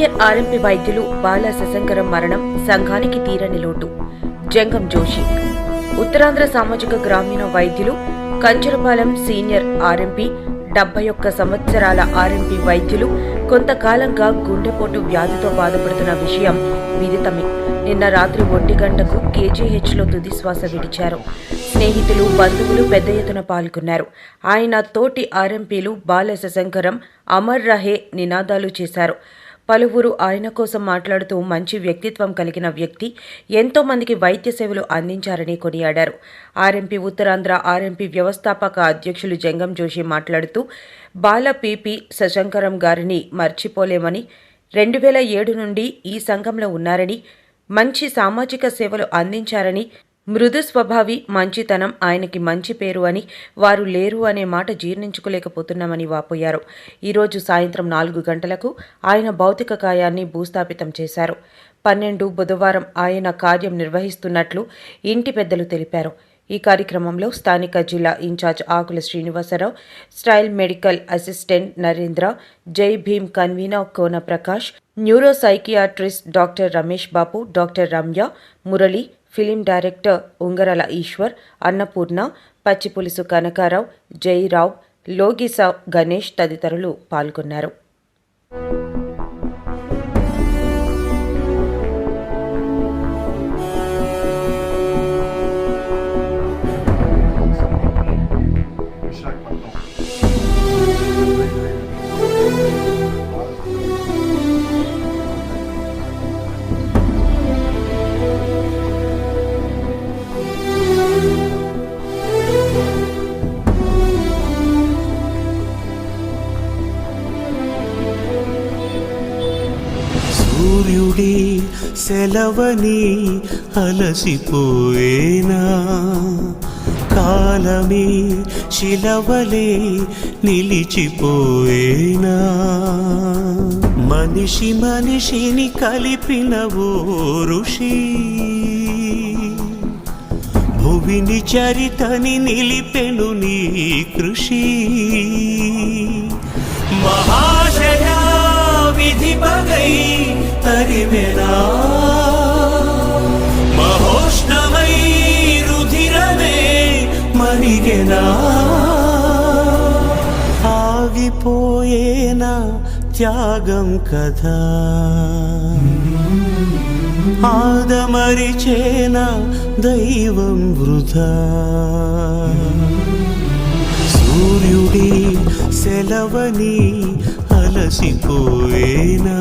Senior RMP వైద్యులు బాల శశంకరం మరణం సంఘానికి తీరని లోటు. జంగం జోషి. ఉత్తరాంధ్ర సామాజిక గ్రామీణ వైద్యులు కంచరపాలెం సీనియర్ ఆర్ఎంపీ 71 సంవత్సరాల ఆర్ఎంపీ వైద్యులు కొంతకాలంగా గుండెపోటు వ్యాధితో బాధపడుతున్న విషయం విదితమే. నిన్న రాత్రి 1 గంటకు కేజీహెచ్లో తుదిశ్వాస విడిచారు. స్నేహితులు, బంధువులు పెద్ద ఎత్తున పాల్గొన్నారు. ఆయన తోటి ఆర్ఎంపీలు బాల శశంకరం అమర్ రహే నినాదాలు చేశారు. పలువురు ఆయన కోసం మాట్లాడుతూ మంచి వ్యక్తిత్వం కలిగిన వ్యక్తి, ఎంతో మందికి వైద్య సేవలు అందించారని కొనియాడారు. ఆర్ఎంపీ ఉత్తరాంధ్ర ఆర్ఎంపీ వ్యవస్థాపక అధ్యక్షులు జంగం జోషి మాట్లాడుతూ బాల పీపీ శశంకరం గారిని మర్చిపోలేమని, 2007 నుండి ఈ సంఘంలో ఉన్నారని, మంచి సామాజిక సేవలు అందించారని, మృదు స్వభావి, మంచితనం ఆయనకి మంచి పేరు అని, వారు లేరు అనే మాట జీర్ణించుకోలేకపోతున్నామని వాపోయారు. ఈరోజు సాయంత్రం 4 గంటలకు ఆయన భౌతిక కాయాన్ని భూస్థాపితం చేశారు. 12 బుధవారం ఆయన కార్యం నిర్వహిస్తున్నట్లు ఇంటి పెద్దలు తెలిపారు. ఈ కార్యక్రమంలో స్థానిక జిల్లా incharge Akula Srinivasarao, style medical assistant Narendra, Jai Bhim convener Kona Prakash, neuropsychiatrist doctor Ramesh Babu, doctor Ramya, Murali, film director Ungarala Eswar, Annapurna, పచ్చిపులుసు కనకారావు, జయరావు, లోగిసా గణేష్ తదితరులు పాల్గొన్నారు. సూర్యుడి సెలవని అలసిపోయేనా, కాలమే శిలవలే నిలిచిపోయేనా, మనిషి మనిషిని కలిపిన ఓ ఋషి, భువిని చరితని నిలిపెను నీ కృషి. మహాశయా విధి పగై తరిమెనా, మహోష్ణమై రుధిరమే మరిగెనా, ఆగిపోయేనా త్యాగం కదా, ఆదమరిచేనా దైవం వృధా. సూర్యుడి సెలవని అలసిపోయేనా.